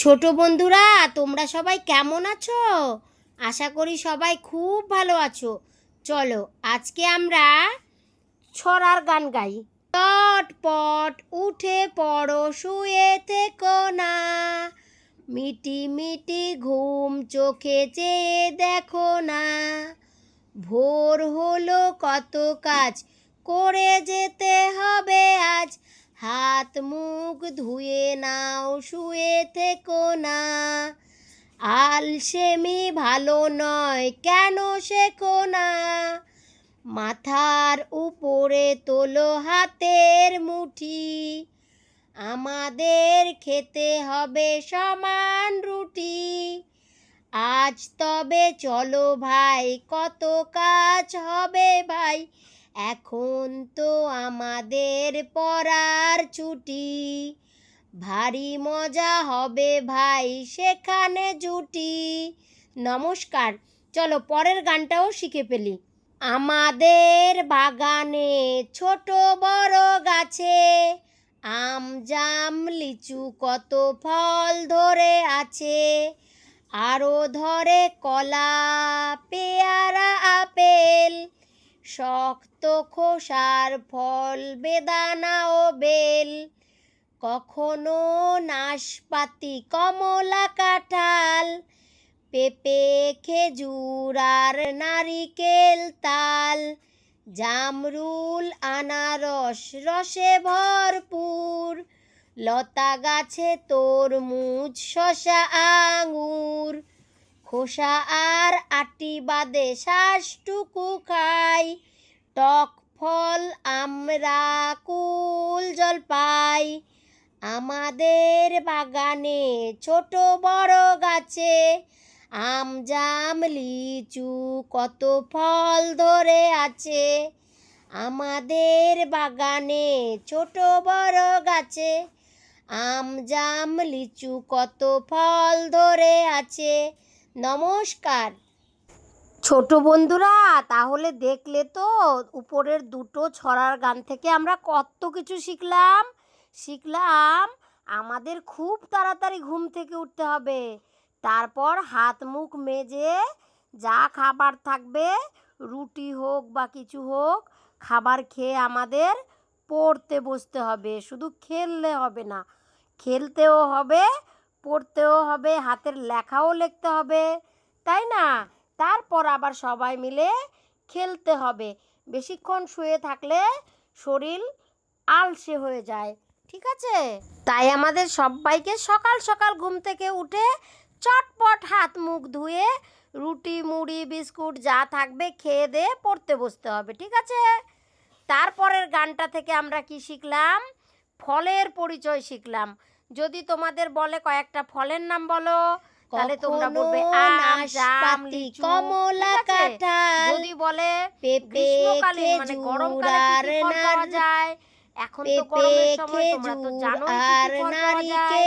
ছোট বন্ধুরা, তোমরা সবাই কেমন আছো? আশা করি সবাই খুব ভালো আছো। চলো আজকে আমরা ছড়ার গান গাই। চটপট উঠে পড়ো, শুয়ে থেকো না, মিটি মিটি ঘুম চোখে চেয়ে দেখো না। ভোর হলো, কত কাজ করে যেতে হবে আজ, হাত মুখ ধুয়ে নাও, শুয়ে থেকো না। আলসেমি ভালো নয়, কেন শেখো না, মাথার উপরে তোলো হাতের মুঠি, আমাদের খেতে হবে সমান রুটি। আজ তবে চলো ভাই, কত কাজ হবে ভাই, এখন তো আমাদের পড়ার ছুটি, ভারী মজা হবে ভাই সেখানে জুটি। নমস্কার। চলো পরের গানটাও শিখে ফেলি। আমাদের বাগানে ছোট বড় গাছে আম জাম লিচু কত ফল ধরে আছে, আরও ধরে কলা পেয়ারা আপেল, শক্ত খোসার ফল বেদানা ও বেল, কখনো নাশপাতি কমলা কাঁঠাল, পেঁপে খেজুর আর নারিকেল তাল, জামরুল আনারস রসে ভরপুর, লতা গাছে তরমুজ শসা আঙুর, খোসা আর আটি বাদে শ্বাসটুকু খাই, টক ফল আমরা কুল জলপাই। আমাদের বাগানে ছোট বড় গাছে আম জাম লিচু কত ফল ধরে আছে, আমাদের বাগানে ছোট বড় গাছে আম জাম লিচু কত ফল ধরে আছে। নমস্কার। ছোট বন্ধুরা, তাহলে দেখলে তো উপরের দুটো ছড়ার গান থেকে আমরা কত কিছু শিখলাম। আমাদের খুব তাড়াতাড়ি ঘুম থেকে উঠতে হবে, তারপর হাত মুখ মেজে যা খাবার থাকবে, রুটি হোক বা কিছু হোক, খাবার খেয়ে আমাদের পড়তে বসতে হবে। শুধু খেললে হবে না, খেলতেও হবে, পড়তেও হবে, হাতের লেখাও লিখতে হবে, তাই না? তারপর আবার সবাই মিলে খেলতে হবে। বেশিক্ষণ শুয়ে থাকলে শরীর আলসে হয়ে যায়, ঠিক আছে? তাই আমাদের সবাইকে সকাল সকাল ঘুম থেকে উঠে চটপট হাত মুখ ধুয়ে রুটি মুড়ি বিস্কুট যা থাকবে খেয়ে দিয়ে পড়তে বসতে হবে, ঠিক আছে? তারপরের গানটা থেকে আমরা কি শিখলাম? ফলের পরিচয় শিখলাম। যদি তোমাদের বলে কয়েকটা ফলের নাম বলো, তাহলে তোমরা বলবে আম জাম লিচু কমলা কাঁঠাল। যদি বলে গ্রীষ্মকালে মানে গরমকালে কি কি ফল পাওয়া যায়, এখন তো গরমের সময়, তোমরা তো জানোই কি কি ফল পাওয়া যায়।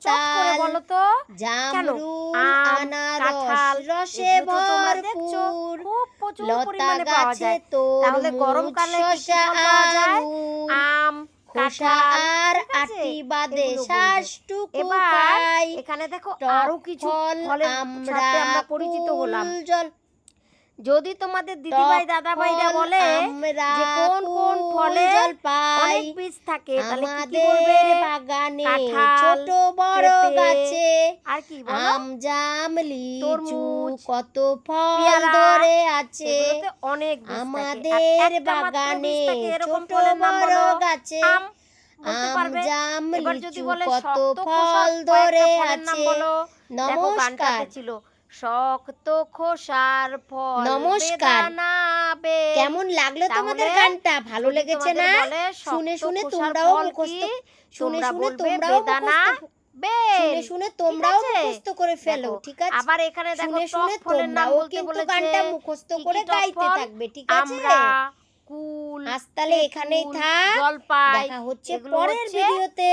চট করে বলো তো, জামরুল আনারস রসে ভরপুর, খুব প্রচুর পরিমাণে পাওয়া যায়। তাহলে গরমকালে কি কি ফল পাওয়া যায়? আম খোসা আর আটি বাদে শ্বাসটুকু খাই। এখানে দেখো আরো কিছু ফলের সাথে আমরা পরিচিত হলাম। যদি তোমাদের দিদিভাই দাদাভাইরা বলে যে কোন কোন ফলে অনেক বীজ থাকে, তাহলে কি বলবে? বাগানে ছোট বড় গাছে আর কি বলো? আম জাম লিচু কত ফল ধরে আছে, অনেক আমাদের বাগানে ছোট বড় গাছে আম জাম লিচু কত ফল ধরে আছে। নমস্কার। ছিল শক্ত খোসার ফল। নমস্কার। কেমন লাগলো তোমাদের গানটা? ভালো লেগেছে না? শুনে শুনে তোমরাও মুখস্থ করে ফেলো, ঠিক আছে? আবার এখানে দেখো শুনে তোমরাও কিন্তু গানটা মুখস্থ করে গাইতে থাকবে, ঠিক আছে? আজ তাহলে এখানেই থাক, দেখা হচ্ছে পরের ভিডিওতে।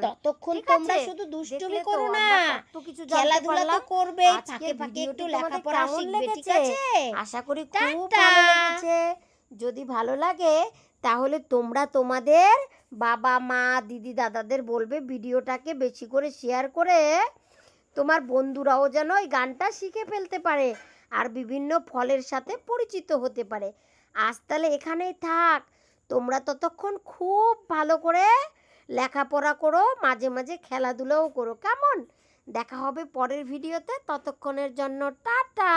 ততক্ষণ তোমরা শুধু দুষ্টুমি করো না, খেলাধুলা তো করবে, ফাঁকে ফাঁকে একটু লেখাপড়া শিখবে, ঠিক আছে? আশা করি খুব ভালো লেগেছে। যদি ভালো লাগে তাহলে তোমরা তোমাদের বাবা মা দিদি দাদাদের বলবে ভিডিওটাকে বেশি করে শেয়ার করে তোমার বন্ধুরাও যেন ওই গানটা শিখে ফেলতে পারে আর বিভিন্ন ফলের সাথে পরিচিত হতে পারে। আজ তাহলে এখানেই থাক, তোমরা ততক্ষণ খুব ভালো করে লেখাপড়া করো, মাঝে মাঝে খেলাধুলাও করো, কেমন? দেখা হবে পরের ভিডিওতে, ততক্ষণের জন্য টাটা।